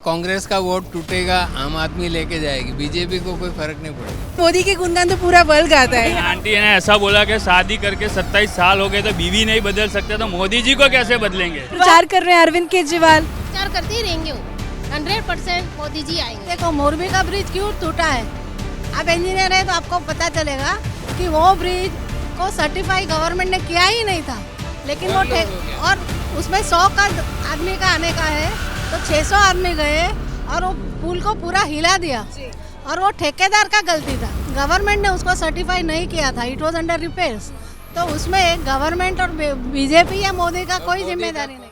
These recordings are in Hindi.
कांग्रेस का वोट टूटेगा, आम आदमी लेके जाएगी, बीजेपी को कोई फर्क नहीं पड़ेगा। मोदी के गुणगान तो पूरा वर्ल्ड गाता है। आंटी ने ऐसा बोला कि शादी करके 27 साल हो गए तो बीवी नहीं बदल सकते, तो मोदी जी को कैसे बदलेंगे। प्रचार कर रहे हैं अरविंद केजरीवाल। प्रचार करते ही रहेंगे वो, 100% मोदी जी आएंगे। देखो मोरबी का ब्रिज क्यों टूटा है, आप इंजीनियर है तो आपको पता चलेगा कि वो ब्रिज को सर्टिफाई गवर्नमेंट ने किया ही नहीं था, लेकिन वो और उसमें 100 का आदमी का आने का है तो 600 आदमी गए और वो पुल को पूरा हिला दिया और वो ठेकेदार का गलती था, गवर्नमेंट ने उसको सर्टिफाई नहीं किया था, इट वाज अंडर रिपेयर्स। तो उसमें गवर्नमेंट और बीजेपी या मोदी का कोई जिम्मेदारी नहीं।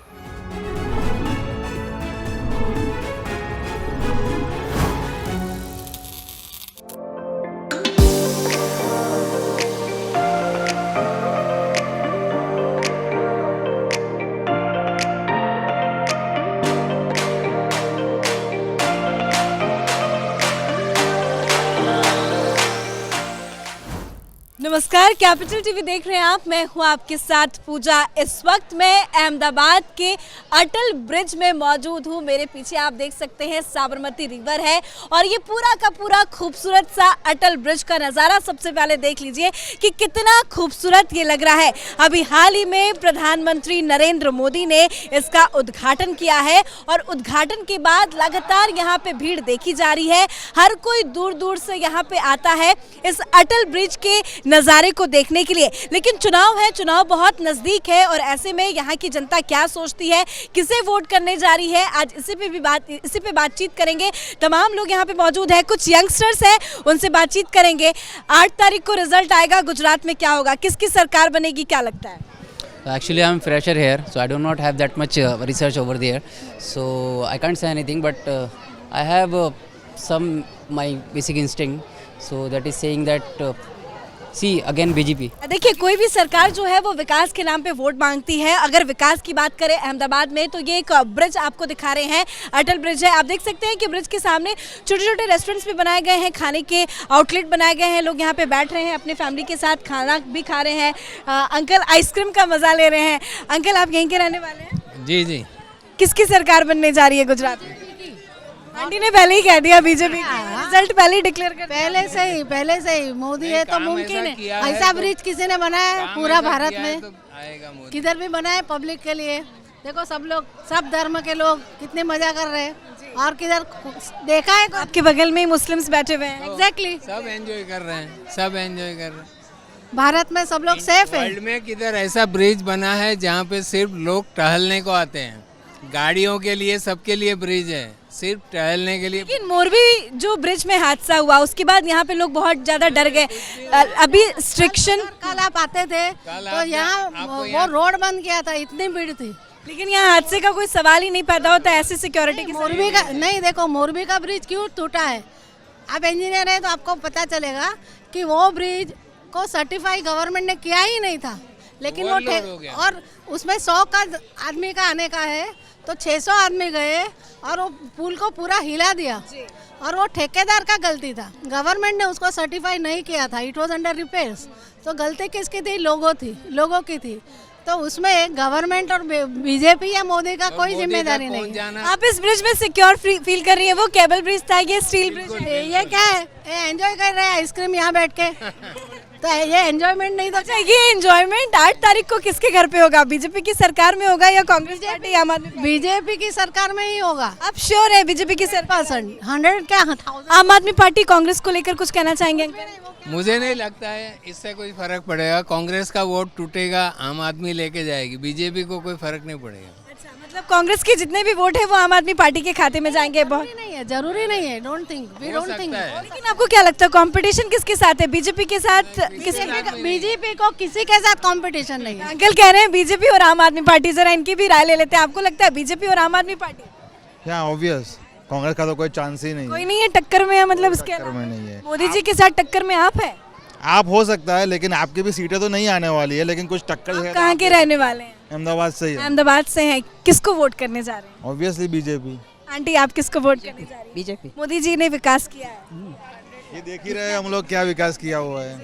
नमस्कार, कैपिटल टीवी देख रहे हैं आप। मैं हूं आपके साथ पूजा। इस वक्त मैं अहमदाबाद के अटल ब्रिज में मौजूद हूं। मेरे पीछे आप देख सकते हैं साबरमती रिवर है और ये पूरा का पूरा खूबसूरत सा अटल ब्रिज का नज़ारा सबसे पहले देख लीजिए कि कितना खूबसूरत ये लग रहा है। अभी हाल ही में प्रधानमंत्री नरेंद्र मोदी ने इसका उद्घाटन किया है और उद्घाटन के बाद लगातार यहाँ पे भीड़ देखी जा रही है। हर कोई दूर दूर से यहाँ पे आता है इस अटल ब्रिज के नज़ारे को देखने के लिए। लेकिन चुनाव है, चुनाव बहुत नज़दीक है और ऐसे में यहाँ की जनता क्या सोचती है, किसे वोट करने जा रही है, आज इसी पे बातचीत करेंगे। तमाम लोग यहाँ पे मौजूद हैं, कुछ यंगस्टर्स हैं, उनसे बातचीत करेंगे। 8 तारीख को रिजल्ट आएगा, गुजरात में क्या होगा, किसकी सरकार बनेगी, क्या लगता है? Actually, I'm fresher here, so I do not have that much research over there, so I can't say anything. But I have some my basic instinct, so that is saying that see again BJP. देखिए, कोई भी सरकार जो है वो विकास के नाम पे वोट मांगती है। अगर विकास की बात करें अहमदाबाद में तो ये एक ब्रिज आपको दिखा रहे हैं, अटल ब्रिज है। आप देख सकते हैं कि ब्रिज के सामने छोटे छोटे रेस्टोरेंट्स भी बनाए गए हैं, खाने के आउटलेट बनाए गए हैं। लोग यहाँ पे बैठ रहे हैं, अपने फैमिली के साथ खाना भी खा रहे हैं। अंकल आइसक्रीम का मजा ले रहे हैं। अंकल, आप यहीं के रहने वाले हैं? जी जी। किसकी सरकार बनने जा रही है गुजरात में? आंटी ने पहले ही कह दिया बीजेपी का रिजल्ट पहले ही डिक्लेयर कर दिया। पहले से ही मोदी है तो मुमकिन है। ऐसा ब्रिज किसी ने बनाया है पूरा भारत में? किधर भी बनाए पब्लिक के लिए। देखो सब लोग, सब धर्म के लोग कितने मजा कर रहे हैं और किधर देखा है आपके बगल में ही मुस्लिम्स बैठे हुए हैं। एग्जैक्टली, सब एंजॉय कर रहे हैं, सब एंजॉय कर रहे हैं। भारत में सब लोग सेफ है। वर्ल्ड में किधर ऐसा ब्रिज बना है जहाँ पे सिर्फ लोग टहलने को आते हैं, गाड़ियों के लिए, सबके लिए ब्रिज है, सिर्फ टहलने के लिए। लेकिन मोरबी जो ब्रिज में हादसा हुआ उसके बाद यहाँ पे लोग बहुत ज्यादा डर गए। अभी स्ट्रिक्शन, कल आप आते थे तो यहाँ वो रोड बंद किया था, इतनी भीड़ थी। लेकिन यहाँ हादसे का कोई सवाल ही नहीं पैदा होता ऐसी सिक्योरिटी की। मोरबी का नहीं, देखो मोरबी का ब्रिज क्यों टूटा है, आप इंजीनियर है तो आपको पता चलेगा कि वो ब्रिज को सर्टिफाई गवर्नमेंट ने किया ही नहीं था, लेकिन वो और उसमें 100 का आदमी का आने का है तो 600 आदमी गए और वो पुल को पूरा हिला दिया और वो ठेकेदार का गलती था, गवर्नमेंट ने उसको सर्टिफाई नहीं किया था, इट वाज अंडर रिपेयर्स। तो गलती किसकी थी? लोगों की थी। तो उसमें गवर्नमेंट और बीजेपी या मोदी का कोई जिम्मेदारी नहीं। आप इस ब्रिज में सिक्योर फील कर रही है? वो केबल ब्रिज था, ये स्टील ब्रिज है। ये क्या है? एंजॉय कर रहे हैं आइसक्रीम यहाँ बैठ के। तो ये एंजॉयमेंट नहीं था। अच्छा, ये एंजॉयमेंट 8 तारीख को किसके घर पे होगा? बीजेपी की सरकार में होगा या कांग्रेस पार्टी, आम आदमी पार्टी? बीजेपी की सरकार में ही होगा। आप श्योर है बीजेपी की सरकार? 100 क्या 1000? आम आदमी पार्टी कांग्रेस को लेकर कुछ कहना चाहेंगे? मुझे नहीं लगता है इससे कोई फर्क पड़ेगा। कांग्रेस का वोट टूटेगा, आम आदमी लेके जाएगी, बीजेपी को कोई फर्क नहीं पड़ेगा। अच्छा, मतलब कांग्रेस के जितने भी वोट है वो आम आदमी पार्टी के खाते में जाएंगे? जरूरी नहीं है, don't think, we don't think. लेकिन आपको क्या लगता है कंपटीशन किसके साथ है? बीजेपी के साथ? बीजेपी को किसी के साथ कंपटीशन नहीं है। अंकल कह रहे हैं बीजेपी और आम आदमी पार्टी, जरा इनकी भी राय ले लेते हैं। आपको लगता है बीजेपी और आम आदमी पार्टी? क्या ऑब्वियस, कांग्रेस का तो कोई चांस ही नहीं कोई नहीं है टक्कर में है, मतलब इसके टक्कर में नहीं है। मोदी जी के साथ टक्कर में आप है? आप हो सकता है, लेकिन आपकी भी सीटें तो नहीं आने वाली है, लेकिन कुछ टक्कर है। कहाँ के रहने वाले हैं? अहमदाबाद से ही है। अहमदाबाद से हैं। किसको वोट करने जा रहे हैं? Obviously BJP. आंटी, आप किसको वोट करने जा रही हैं? बीजेपी। मोदी जी ने विकास किया है, ये देख ही रहे हैं हम लोग क्या विकास किया हुआ है।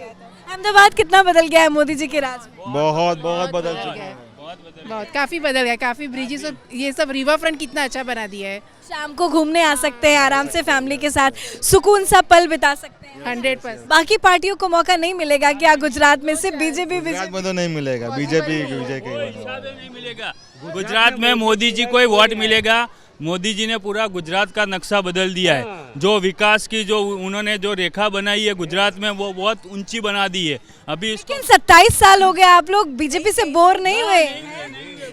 अहमदाबाद कितना बदल गया है मोदी जी के राज में। बहुत बहुत बदल चुका है। बहुत काफ़ी बदल गया, काफ़ी ब्रिजेस और ये सब रिवर फ्रंट कितना अच्छा बना दिया है। शाम को घूमने आ सकते हैं आराम से फैमिली के साथ, सुकून सा पल बिता सकते हैं। 100%। बाकी पार्टियों को मौका नहीं मिलेगा क्या गुजरात में? सिर्फ बीजेपी गुजरात में तो नहीं मिलेगा, बीजेपी नहीं मिलेगा। गुजरात में मोदी जी को ही वोट मिलेगा। मोदी जी ने पूरा गुजरात का नक्शा बदल दिया है। जो विकास की जो उन्होंने जो रेखा बनाई है गुजरात में वो बहुत ऊंची बना दी है। अभी लेकिन 27 साल हो गए, आप लोग बीजेपी से बोर नहीं हुए?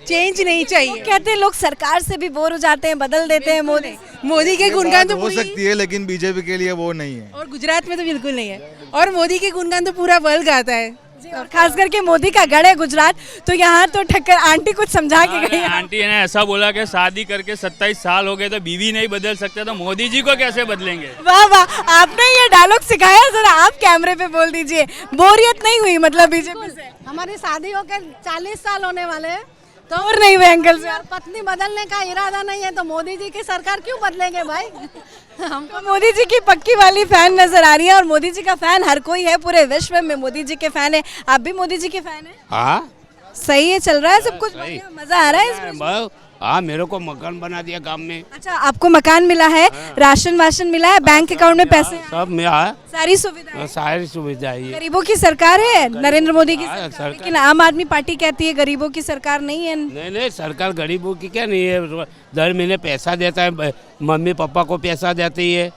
चेंज नहीं चाहिए। कहते हैं लोग सरकार से भी बोर हो जाते हैं, बदल देते हैं मोदी के गुणगान तो हो सकती है लेकिन बीजेपी के लिए वो नहीं है, और गुजरात में तो बिल्कुल नहीं है। और मोदी के गुणगान तो पूरा वर्ल्ड गाता है। और खास करके मोदी का गढ़ है गुजरात, तो यहाँ तो ठक्कर आंटी कुछ समझा के गई। आंटी ने ऐसा बोला कि शादी करके 27 साल हो गए तो बीवी नहीं बदल सकते तो मोदी जी को कैसे बदलेंगे। वाह वाह, आपने ये डायलॉग सिखाया, जरा आप कैमरे पे बोल दीजिए। बोरियत नहीं हुई मतलब बीजेपी से? हमारी शादी होकर 40 साल होने वाले हैं, तो और नहीं हुए अंकल से? और पत्नी बदलने का इरादा नहीं है तो मोदी जी की सरकार क्यों बदलेंगे भाई? तो मोदी जी की पक्की वाली फैन नजर आ रही है, और मोदी जी का फैन हर कोई है, पूरे विश्व में मोदी जी के फैन है। आप भी मोदी जी के फैन है? हाँ सही है, चल रहा है सब कुछ बढ़िया, मजा आ रहा है इसमें? हाँ, मेरे को मकान बना दिया गांव में। अच्छा, आपको मकान मिला है, राशन वाशन मिला है, बैंक अकाउंट में पैसे हैं? सब मिला, सारी सुविधाएं? सारी सुविधा है। गरीबों की सरकार है नरेंद्र मोदी की हाँ, सरकार। सरकार। लेकिन आम आदमी पार्टी कहती है गरीबों की सरकार नहीं है। नहीं, सरकार गरीबों की क्या नहीं है, दर महीने पैसा देता है, मम्मी पापा को पैसा देती है,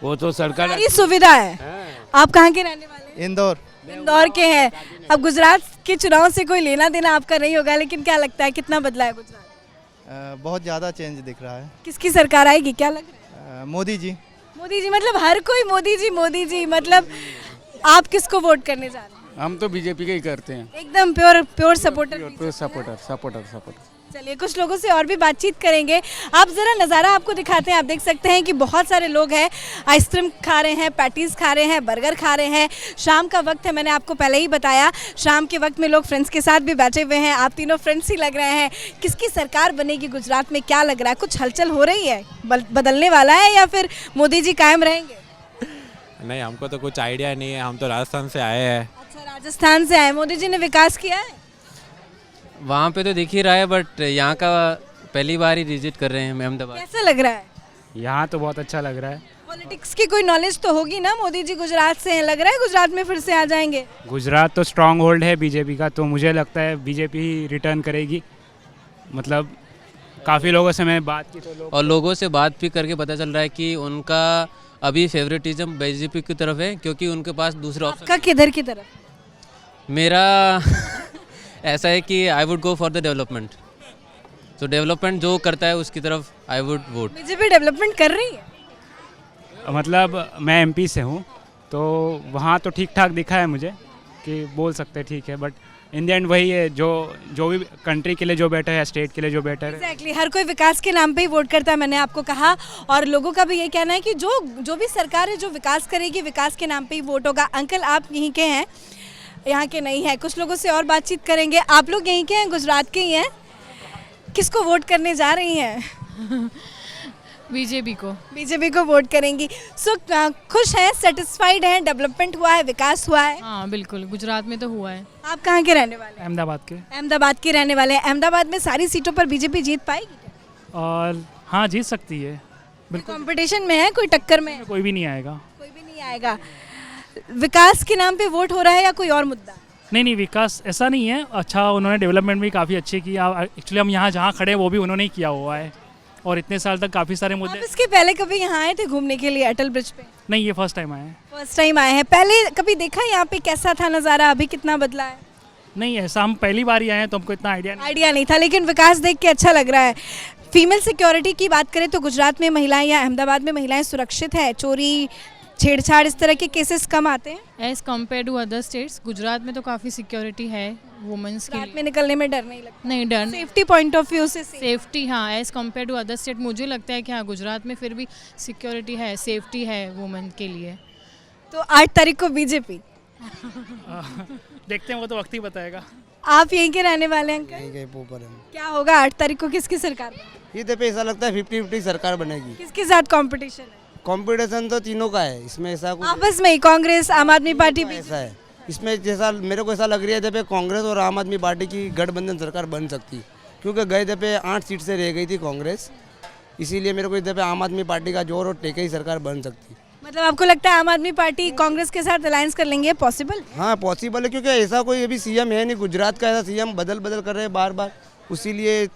वो तो सरकार। सारी सुविधा है। आप कहाँ के रहने वाले हैं? इंदौर के हैं। अब गुजरात के चुनाव से कोई लेना देना आपका नहीं होगा, लेकिन क्या लगता है कितना बदला है गुजरात? बहुत ज़्यादा चेंज दिख रहा है। किसकी सरकार आएगी, क्या लग रहा है? मोदी जी। मोदी जी मतलब हर कोई मोदी जी मतलब आप किसको वोट करने जा रहे हैं? हम तो बीजेपी के ही करते हैं, एकदम प्योर सपोर्टर। सपोर्टर। चलिए कुछ लोगों से और भी बातचीत करेंगे। आप जरा नज़ारा आपको दिखाते हैं। आप देख सकते हैं कि बहुत सारे लोग हैं, आइसक्रीम खा रहे हैं, पैटीज खा रहे हैं, बर्गर खा रहे हैं। शाम का वक्त है, मैंने आपको पहले ही बताया, शाम के वक्त में लोग फ्रेंड्स के साथ भी बैठे हुए हैं। आप तीनों फ्रेंड्स ही लग रहे हैं। किसकी सरकार बनेगी गुजरात में, क्या लग रहा है? कुछ हलचल हो रही है, बदलने वाला है या फिर मोदी जी कायम रहेंगे? नहीं, हमको तो कुछ आइडिया नहीं है, हम तो राजस्थान से आए हैं। अच्छा, राजस्थान से आए। मोदी जी ने विकास किया है वहाँ पे तो दिख ही रहा है, बट यहाँ का पहली बार ही विजिट कर रहे हैं अहमदाबाद। कैसा लग रहा है? यहाँ तो बहुत अच्छा लग रहा है। पॉलिटिक्स की कोई नॉलेज तो होगी ना, मोदी जी गुजरात से हैं, लग रहा है गुजरात में फिर से आ जाएंगे? गुजरात तो स्ट्रांग होल्ड है बीजेपी का, तो मुझे लगता है बीजेपी ही रिटर्न करेगी। मतलब काफ़ी लोगों से मैं बात की तो और लोगों से बात भी करके पता चल रहा है कि उनका अभी फेवरेटिज्म बीजेपी की तरफ है, क्योंकि उनके पास दूसरा ऑप्शन। आपका किधर की तरफ? मेरा ऐसा है कि I would go for the development, तो डेवलपमेंट जो करता है उसकी तरफ I would vote. BJP development कर रही है? मतलब मैं एमपी से हूँ, तो वहाँ तो ठीक ठाक दिखा है मुझे कि बोल सकते हैं ठीक है, बट इन द एंड वही है जो भी कंट्री के लिए जो बेटर है, स्टेट के लिए जो बेटर है। एग्जैक्टली, हर कोई विकास के नाम पे ही वोट करता है, मैंने आपको कहा। और लोगों का भी ये कहना है कि जो भी सरकार है जो विकास करेगी, विकास के नाम पे ही वोट होगा। अंकल आप यहीं के हैं, यहाँ के नहीं है। कुछ लोगों से और बातचीत करेंगे। आप लोग यहीं के हैं, गुजरात के ही हैं, किसको वोट करने जा रही हैं? बीजेपी को वोट करेंगी। सो खुश हैं, सेटिस्फाइड हैं, डेवलपमेंट हुआ है, विकास हुआ है? हाँ बिल्कुल, गुजरात में तो हुआ है। आप कहाँ के रहने वाले हैं? अहमदाबाद के रहने वाले हैं। अहमदाबाद में सारी सीटों पर बीजेपी जीत पाएगी? और हाँ, जीत सकती है बिल्कुल। कंपटीशन में है, कोई टक्कर में है? कोई भी नहीं आएगा। विकास के नाम पे वोट हो रहा है या कोई और मुद्दा? नहीं, विकास ऐसा नहीं है। अच्छा, उन्होंने डेवलपमेंट भी काफ़ी अच्छी की। एक्चुअली हम यहाँ जहाँ खड़े हैं वो भी उन्होंने ही किया हुआ है, और इतने साल तक काफ़ी सारे मुद्दे। आप इसके पहले कभी यहाँ आए थे घूमने के लिए अटल ब्रिज पे? नहीं, ये फर्स्ट टाइम आए हैं। फर्स्ट टाइम आए हैं। पहले कभी देखा यहाँ पे कैसा था नज़ारा, अभी कितना बदला है? नहीं, ऐसा हम पहली बार ही आए हैं तो हमको इतना आइडिया नहीं था, लेकिन विकास देख के अच्छा लग रहा है। फीमेल सिक्योरिटी की बात करें तो गुजरात में महिलाएं या अहमदाबाद में महिलाएं सुरक्षित है? चोरी, छेड़छाड़, इस तरह के केसेस कम आते हैं as compare to other states? Gujarat में तो काफ़ी सिक्योरिटी है वुमेंस के लिए। में निकलने में डर नहीं लगता? नहीं, डर सेफ्टी पॉइंट ऑफ व्यू से सेफ्टी, हाँ, as compare to other state मुझे लगता है कि हाँ गुजरात में फिर भी सिक्योरिटी है, सेफ्टी है वुमेन के लिए। तो 8 तारीख को बीजेपी देखते हैं, वो तो वक्त ही बताएगा। आप यहीं के रहने वाले हैं अंकल? क्या होगा 8 तारीख को, किसकी सरकार? ये पे ऐसा लगता है 50-50 सरकार बनेगी। किसके साथ कंपटीशन है? कंपटीशन तो तीनों का है, इसमें ऐसा कुछ आपस में ही, कांग्रेस, आम आदमी पार्टी, ऐसा है। इसमें जैसा मेरे को ऐसा लग रहा है जब कांग्रेस और आम आदमी पार्टी की गठबंधन सरकार बन सकती, क्योंकि गए दफे 8 सीट से रह गई थी कांग्रेस, इसीलिए मेरे को इस दफे आम आदमी पार्टी का जोर और टेके ही सरकार बन सकती। मतलब आपको लगता है आम आदमी पार्टी कांग्रेस के साथ अलायंस कर लेंगे, पॉसिबल? हाँ पॉसिबल है, क्योंकि ऐसा कोई अभी सीएम है नहीं, गुजरात का ऐसा सीएम बदल कर रहे हैं बार बार, इसीलिए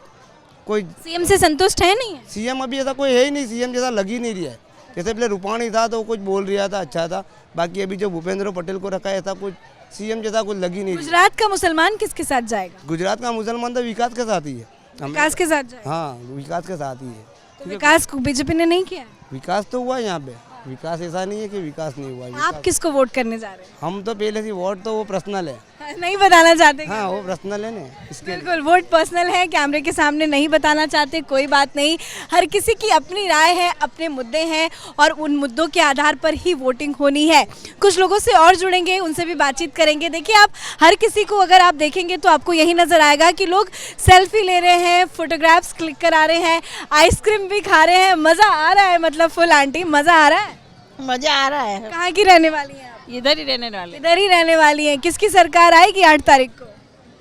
कोई सीएम से संतुष्ट है नहीं? सीएम अभी ऐसा कोई है ही नहीं, सीएम जैसा लग ही नहीं रहा है। जैसे पहले रूपाणी था तो वो कुछ बोल रहा था, अच्छा था, बाकी अभी जो भूपेंद्र पटेल को रखा है ऐसा कुछ सीएम जैसा कुछ लग ही नहीं। गुजरात का मुसलमान किसके साथ जाएगा? गुजरात का मुसलमान तो विकास के साथ ही है। विकास के साथ जाएगा? हाँ विकास के साथ ही है। तो विकास को बीजेपी ने नहीं किया? विकास तो हुआ है यहाँ पे, विकास ऐसा नहीं है कि विकास नहीं हुआ। आप किसको वोट करने जा रहे हैं? हम तो पहले से वोट तो वो पर्सनल है, नहीं बताना चाहते? हाँ वो पर्सनल है ना, इसके बिल्कुल वोट पर्सनल है, कैमरे के सामने नहीं बताना चाहते, कोई बात नहीं। हर किसी की अपनी राय है, अपने मुद्दे हैं और उन मुद्दों के आधार पर ही वोटिंग होनी है। कुछ लोगों से और जुड़ेंगे, उनसे भी बातचीत करेंगे। देखिए आप हर किसी को अगर आप देखेंगे तो आपको यही नज़र आएगा कि लोग सेल्फी ले रहे हैं, फोटोग्राफ्स क्लिक करा रहे हैं, आइसक्रीम भी खा रहे हैं, मज़ा आ रहा है। मतलब फुल आंटी मज़ा आ रहा है? मजा आ रहा है। कहाँ की रहने वाली हैं आप? इधर ही रहने वाले। इधर ही रहने वाली हैं। किसकी सरकार आएगी 8 तारीख को?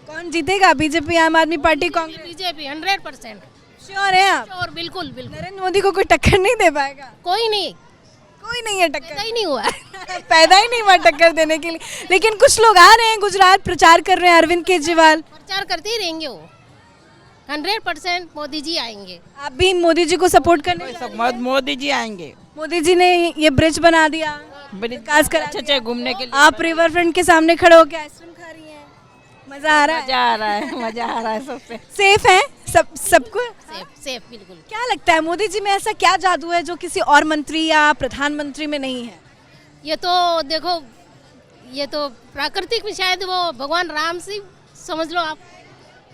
कौन जीतेगा, बीजेपी, आम आदमी पार्टी, कांग्रेस? बीजेपी 100%। श्योर है आप? और बिल्कुल बिल्कुल। नरेंद्र मोदी को कोई टक्कर नहीं दे पाएगा? कोई नहीं, कोई नहीं है टक्कर, ही नहीं हुआ पैदा ही नहीं हुआ टक्कर देने के लिए। लेकिन कुछ लोग आ रहे हैं गुजरात, प्रचार कर रहे हैं। अरविंद केजरीवाल प्रचार करते ही रहेंगे, वो 100% मोदी जी आएंगे। आप भी मोदी जी को सपोर्ट करने? मोदी जी आएंगे। मोदी जी ने ये ब्रिज बना दिया, विकास करा अच्छे घूमने के लिए। आप रिवर फ्रंट के सामने खड़े होकर आइसक्रीम खा रही हैं, मजा आ रहा है? मजा आ रहा है सबसे। सेफ है सबको? सेफ बिल्कुल। क्या लगता है मोदी जी में ऐसा क्या जादू है जो किसी और मंत्री या प्रधानमंत्री में नहीं है? ये तो देखो, ये तो प्राकृतिक में शायद वो भगवान राम से समझ लो आप।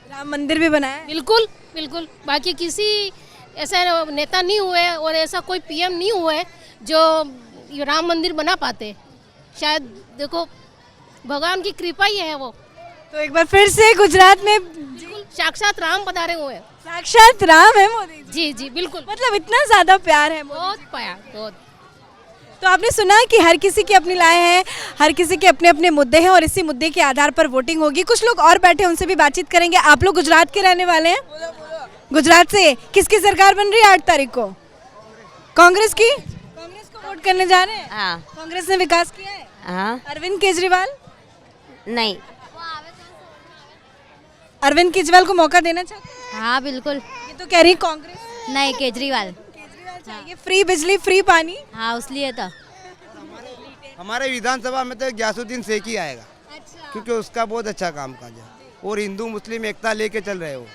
राम मंदिर भी बनाया है? बिल्कुल बिल्कुल। बाकी किसी ऐसा नेता नहीं हुए और ऐसा कोई पीएम नहीं हुए जो ये राम मंदिर बना पाते। शायद देखो भगवान की कृपा ही है वो। तो एक बार फिर से गुजरात में साक्षात राम पधारे हुए हैं। साक्षात राम है मोदी जी? जी बिल्कुल। मतलब इतना ज्यादा प्यार है, बहुत प्यार, बहुत। तो आपने सुना कि हर किसी की अपनी राय है, हर किसी के अपने अपने मुद्दे हैं और इसी मुद्दे के आधार पर वोटिंग होगी। कुछ लोग और बैठे, उनसे भी बातचीत करेंगे। आप लोग गुजरात के रहने वाले हैं? गुजरात से किसकी सरकार बन रही है 8 तारीख को? कांग्रेस की? कांग्रेस को वोट करने जा रहे हैं? हाँ। कांग्रेस ने विकास किया है? हाँ। अरविंद केजरीवाल? नहीं। अरविंद केजरीवाल को मौका देना चाहते हैं? हाँ बिल्कुल। ये तो कह रही कांग्रेस। नहीं, केजरीवाल चाहिए। फ्री बिजली, फ्री पानी। हाँ उसलिए तो हमारे विधानसभा में तो ग्यासुद्दीन शेख ही आएगा। अच्छा। क्योंकि उसका बहुत अच्छा काम काज है और हिंदू मुस्लिम एकता लेके चल रहे हो।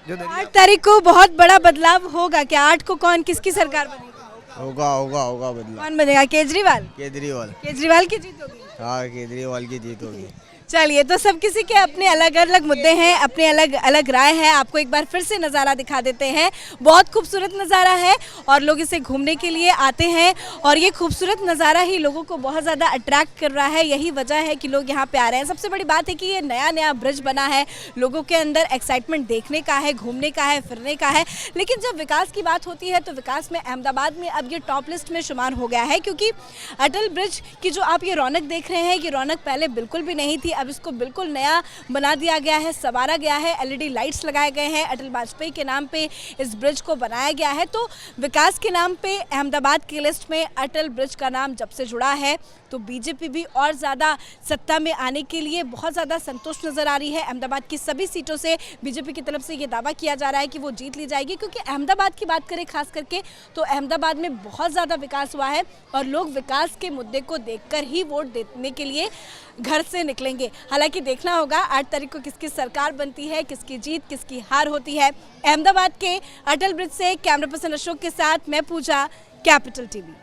जो 8 तारीख को बहुत बड़ा बदलाव होगा क्या? 8 को कौन, किसकी सरकार बनेगी? होगा बदलाव। कौन बनेगा? केजरीवाल? केजरीवाल की जीत होगी? हाँ केजरीवाल की जीत होगी। चलिए, तो सब किसी के अपने अलग अलग मुद्दे हैं, अपने अलग अलग राय है। आपको एक बार फिर से नज़ारा दिखा देते हैं। बहुत खूबसूरत नज़ारा है और लोग इसे घूमने के लिए आते हैं और ये खूबसूरत नज़ारा ही लोगों को बहुत ज़्यादा अट्रैक्ट कर रहा है। यही वजह है कि लोग यहाँ पे आ रहे हैं। सबसे बड़ी बात है कि ये नया ब्रिज बना है, लोगों के अंदर एक्साइटमेंट देखने का है, घूमने का है, फिरने का है। लेकिन जब विकास की बात होती है तो विकास में अहमदाबाद में अब ये टॉप लिस्ट में शुमार हो गया है, क्योंकि अटल ब्रिज की जो आप ये रौनक देख रहे हैं, ये रौनक पहले बिल्कुल भी नहीं थी। अब इसको बिल्कुल नया बना दिया गया है, संवारा गया है, एलईडी लाइट्स लगाए गए हैं। अटल वाजपेयी के नाम पे इस ब्रिज को बनाया गया है। तो विकास के नाम पे अहमदाबाद की लिस्ट में अटल ब्रिज का नाम जब से जुड़ा है तो बीजेपी भी और ज़्यादा सत्ता में आने के लिए बहुत ज़्यादा संतुष्ट नज़र आ रही है। अहमदाबाद की सभी सीटों से बीजेपी की तरफ से ये दावा किया जा रहा है कि वो जीत ली जाएगी, क्योंकि अहमदाबाद की बात करें खास करके तो अहमदाबाद में बहुत ज़्यादा विकास हुआ है और लोग विकास के मुद्दे को देखकर ही वोट देने के लिए घर से निकलेंगे। हालांकि देखना होगा 8 तारीख को किसकी सरकार बनती है, किसकी जीत, किसकी हार होती है। अहमदाबाद के अटल ब्रिज से कैमरा पर्सन अशोक के साथ मैं पूजा, कैपिटल टीवी।